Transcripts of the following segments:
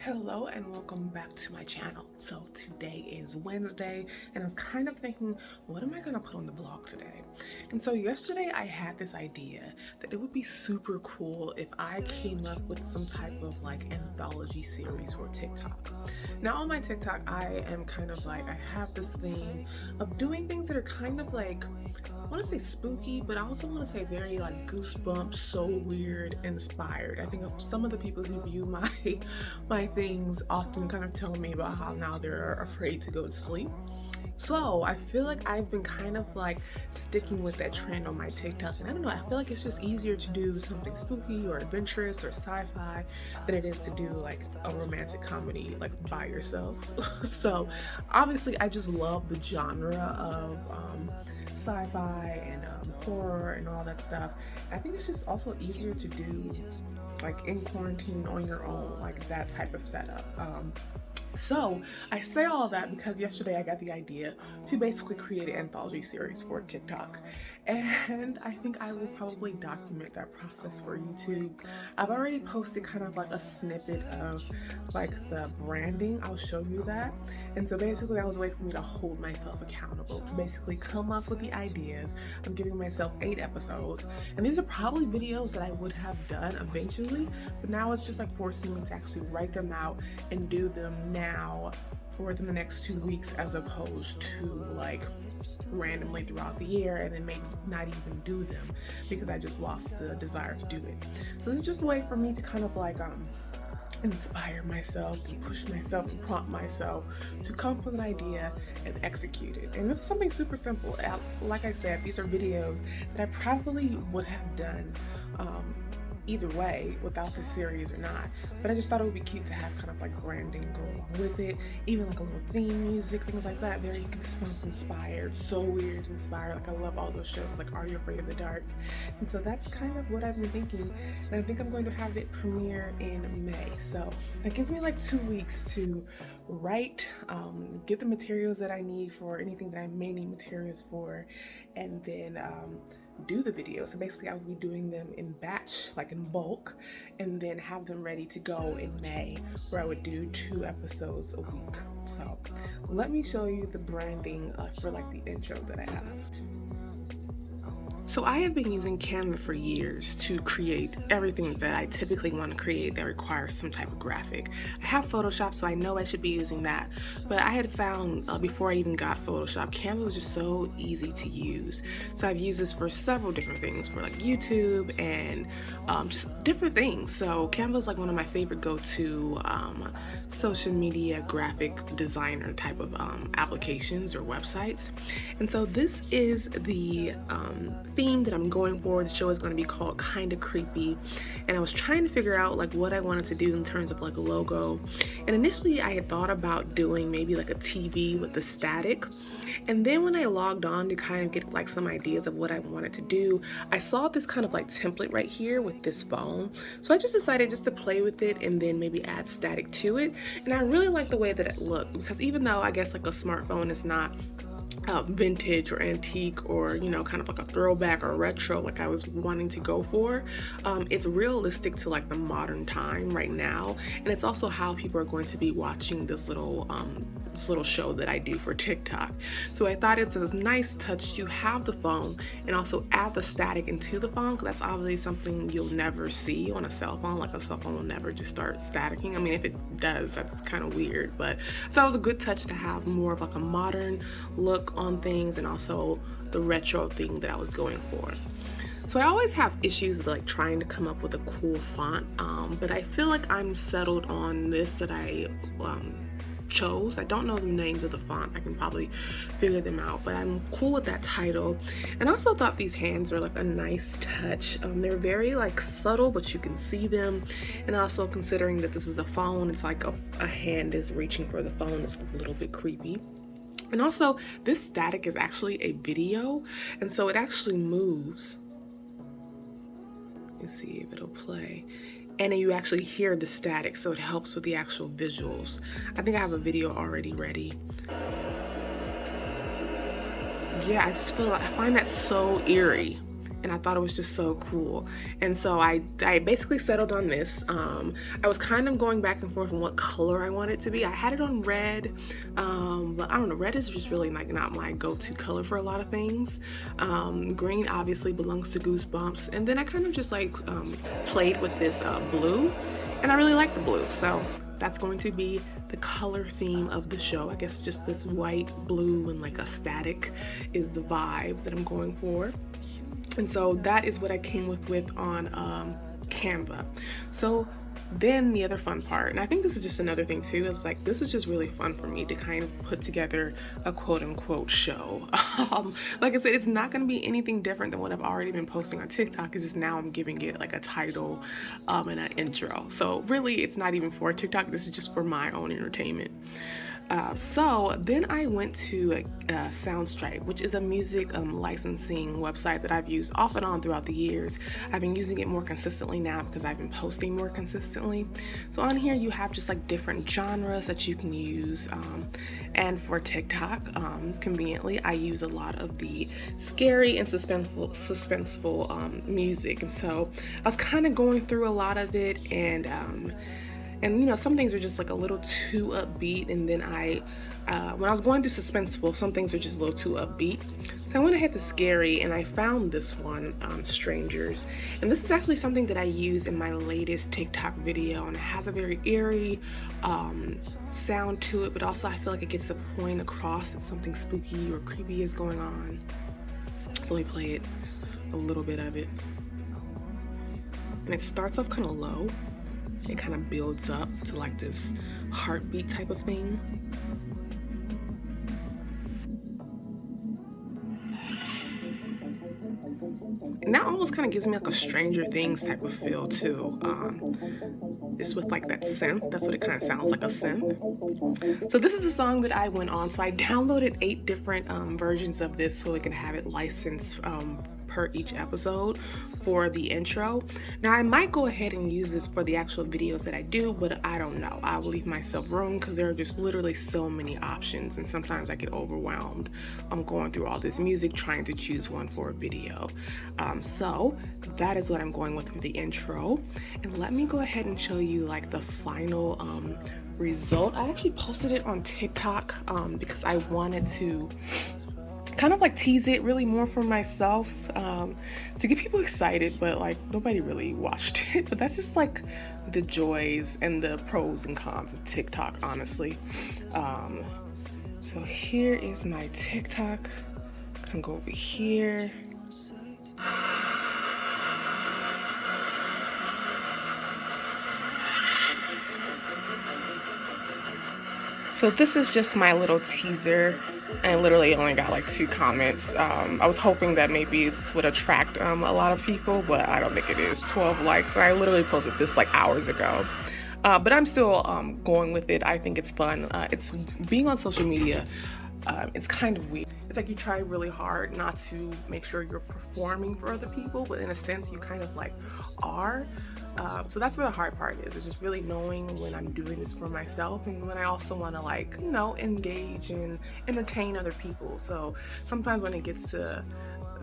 Hello and welcome back to my channel. So today is Wednesday and I was kind of thinking, what am I gonna put on the blog today? And so yesterday I had this idea that it would be super cool if I came up with some type of like anthology series for TikTok. Now on my TikTok, I am kind of like, I have this thing of doing things that are kind of like, I want to say spooky, but I also want to say very like goosebumps, so weird, inspired. I think of some of the people who view my things often kind of tell me about how now they're afraid to go to sleep. So I feel like I've been kind of like sticking with that trend on my TikTok, and I don't know, I feel like it's just easier to do something spooky or adventurous or sci-fi than it is to do like a romantic comedy like by yourself. So obviously I just love the genre of sci-fi and horror and all that stuff. I think it's just also easier to do like in quarantine on your own, like that type of setup. So I say all that because yesterday I got the idea to basically create an anthology series for TikTok, and I think I will probably document that process for YouTube. I've already posted kind of like a snippet of like the branding. I'll show you that. And so basically that was a way for me to hold myself accountable, to basically come up with the ideas. I'm giving myself 8 episodes, and these are probably videos that I would have done eventually, but now it's just like forcing me to actually write them out and do them now or within the next 2 weeks, as opposed to like randomly throughout the year and then maybe not even do them because I just lost the desire to do it. So this is just a way for me to kind of like inspire myself and push myself and prompt myself to come up with an idea and execute it. And this is something super simple. Like I said, these are videos that I probably would have done either way without the series or not, but I just thought it would be cute to have kind of like branding go along with it, even like a little theme music, things like that, very goosebumps inspired, so weird inspired. Like I love all those shows like Are You Afraid of the Dark? And so that's kind of what I've been thinking, and I think I'm going to have it premiere in May. So that gives me like 2 weeks to write, get the materials that I need for anything that I may need materials for, and then do the video. So basically I will be doing them in batch, like in bulk, and then have them ready to go in May, where I would do 2 episodes a week. So let me show you the branding for like the intro that I have. So I have been using Canva for years to create everything that I typically want to create that requires some type of graphic. I have Photoshop, so I know I should be using that, but I had found before I even got Photoshop, Canva was just so easy to use. So I've used this for several different things, for like YouTube and just different things. So Canva is like one of my favorite go-to social media graphic designer type of applications or websites. And so this is the theme that I'm going for. The show is going to be called Kinda Creepy, and I was trying to figure out like what I wanted to do in terms of like a logo. And initially I had thought about doing maybe like a TV with the static, and then when I logged on to kind of get like some ideas of what I wanted to do, I saw this kind of like template right here with this phone. So I just decided just to play with it and then maybe add static to it, and I really like the way that it looked, because even though I guess like a smartphone is not vintage or antique or, you know, kind of like a throwback or retro like I was wanting to go for, it's realistic to like the modern time right now, and it's also how people are going to be watching this little show that I do for TikTok. So I thought it's a nice touch to have the phone and also add the static into the phone, because that's obviously something you'll never see on a cell phone. Like a cell phone will never just start staticking. I mean, if it does, that's kind of weird, but I thought it was a good touch to have more of like a modern look on things and also the retro thing that I was going for. So I always have issues with like trying to come up with a cool font, but I feel like I'm settled on this that I chose. I don't know the names of the font. I can probably figure them out, but I'm cool with that title. And I also thought these hands are like a nice touch. They're very like subtle, but you can see them. And also considering that this is a phone, it's like a hand is reaching for the phone. It's a little bit creepy. And also this static is actually a video, and so it actually moves. Let's see if it'll play. And then you actually hear the static, so it helps with the actual visuals. I think I have a video already ready. Yeah, I find that so eerie. and I thought it was just so cool. And so I basically settled on this. I was kind of going back and forth on what color I wanted it to be. I had it on red, but I don't know, red is just really like not my go-to color for a lot of things. Green obviously belongs to Goosebumps, and then I kind of just like played with this blue, and I really like the blue, so that's going to be the color theme of the show. I guess just this white, blue, and like a static is the vibe that I'm going for. And so that is what I came with on Canva. So then the other fun part, and I think this is just another thing too, is like this is just really fun for me to kind of put together a quote unquote show. Like I said, it's not going to be anything different than what I've already been posting on TikTok. It's just now I'm giving it like a title and an intro. So really it's not even for TikTok. This is just for my own entertainment. So then I went to Soundstripe, which is a music licensing website that I've used off and on throughout the years. I've been using it more consistently now because I've been posting more consistently. So on here you have just like different genres that you can use. And for TikTok, conveniently, I use a lot of the scary and suspenseful music. And so I was kind of going through a lot of it, and you know, some things are just like a little too upbeat, and then when I was going through suspenseful, some things are just a little too upbeat. So I went ahead to scary, and I found this one, Strangers. And this is actually something that I use in my latest TikTok video, and it has a very eerie sound to it, but also I feel like it gets the point across that something spooky or creepy is going on. So let me play it, a little bit of it. And it starts off kind of low. It kind of builds up to like this heartbeat type of thing. And that almost kind of gives me like a Stranger Things type of feel too. Just with like that synth, that's what it kind of sounds like, a synth. So this is the song that I went on. So I downloaded 8 different versions of this so we can have it licensed per each episode for the intro. Now I might go ahead and use this for the actual videos that I do, but I don't know. I will leave myself room because there are just literally so many options, and sometimes I get overwhelmed. I'm going through all this music trying to choose one for a video. So that is what I'm going with for the intro. And let me go ahead and show you like the final result. I actually posted it on TikTok because I wanted to kind of like tease it really more for myself, to get people excited, but like nobody really watched it. But that's just like the joys and the pros and cons of TikTok, honestly. So here is my TikTok. I'm gonna go over here. So this is just my little teaser. I literally only got like 2 comments. I was hoping that maybe this would attract a lot of people, but I don't think it is. 12 likes, and I literally posted this like hours ago. But I'm still going with it. I think it's fun. It's being on social media. It's kind of weird. It's like you try really hard not to make sure you're performing for other people, but in a sense you kind of like are. So that's where the hard part is. It's just really knowing when I'm doing this for myself and when I also want to, like, you know, engage and entertain other people. So sometimes when it gets to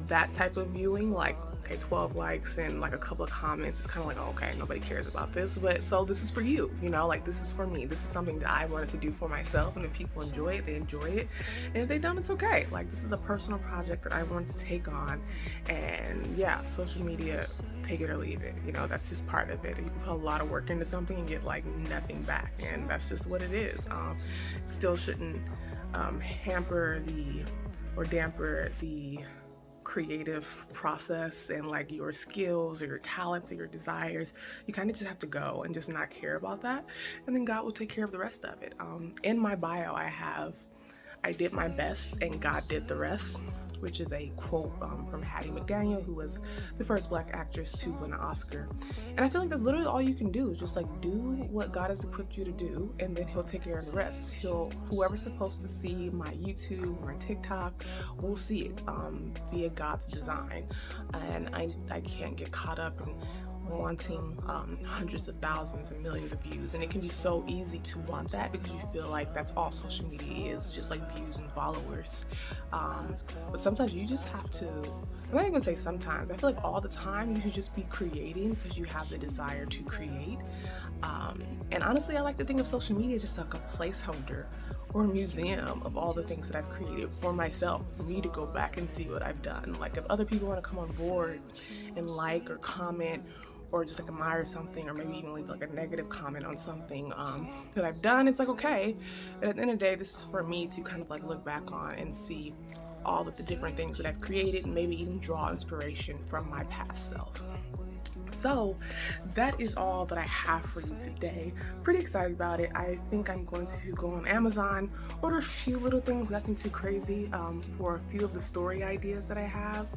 that type of viewing, like, okay, 12 likes and like a couple of comments, it's kind of like, oh, okay, nobody cares about this, but so this is for you, you know, like this is for me. This is something that I wanted to do for myself, and if people enjoy it, they enjoy it, and if they don't, it's okay. Like, this is a personal project that I wanted to take on, and yeah, social media, take it or leave it, you know, that's just part of it. You can put a lot of work into something and get like nothing back, and that's just what it is. It still shouldn't hamper or damper the creative process and like your skills or your talents or your desires. You kind of just have to go and just not care about that, and then God will take care of the rest of it. In my bio I did my best and God did the rest, which is a quote from Hattie McDaniel, who was the first Black actress to win an Oscar. And I feel like that's literally all you can do, is just like do what God has equipped you to do, and then he'll take care of the rest. Whoever's supposed to see my YouTube or TikTok will see it via God's design. And I can't get caught up in wanting hundreds of thousands and millions of views, and it can be so easy to want that because you feel like that's all social media is, just like views and followers. But sometimes you just have to, I'm not even gonna say sometimes, I feel like all the time you should just be creating because you have the desire to create. And honestly, I like to think of social media just like a placeholder or a museum of all the things that I've created for myself, for me to go back and see what I've done. Like if other people want to come on board and like or comment or just like admire something, or maybe even leave like a negative comment on something that I've done, it's like okay. But at the end of the day, this is for me to kind of like look back on and see all of the different things that I've created and maybe even draw inspiration from my past self. So that is all that I have for you today. Pretty excited about it. I think I'm going to go on Amazon, order a few little things, nothing too crazy, for a few of the story ideas that I have.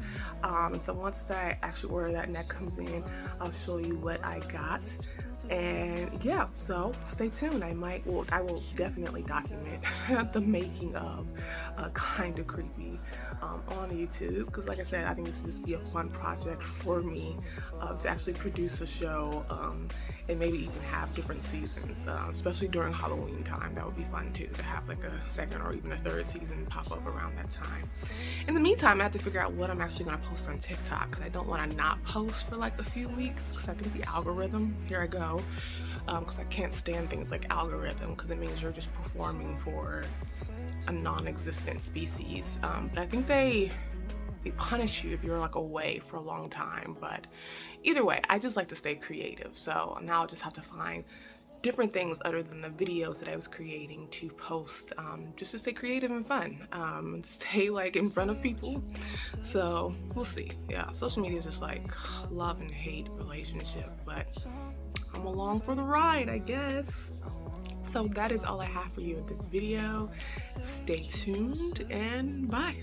And so once I actually order that and that comes in, I'll show you what I got. And yeah, so stay tuned. I will definitely document the making of Kinda Creepy on YouTube, because like I said, I think this will just be a fun project for me to actually produce a show and maybe even have different seasons, especially during Halloween time. That would be fun too, to have like a second or even a third season pop up around that time. In the meantime, I have to figure out what I'm actually going to post on TikTok, because I don't want to not post for like a few weeks, because I think the algorithm, here I go, because I can't stand things like algorithm, because it means you're just performing for a non-existent species. But I think they punish you if you're like away for a long time. But either way, I just like to stay creative, so now I'll just have to find different things other than the videos that I was creating to post, just to stay creative and fun, and stay like in front of people. So we'll see. Yeah, social media is just like love and hate relationship, but I'm along for the ride, I guess. So that is all I have for you in this video. Stay tuned and bye.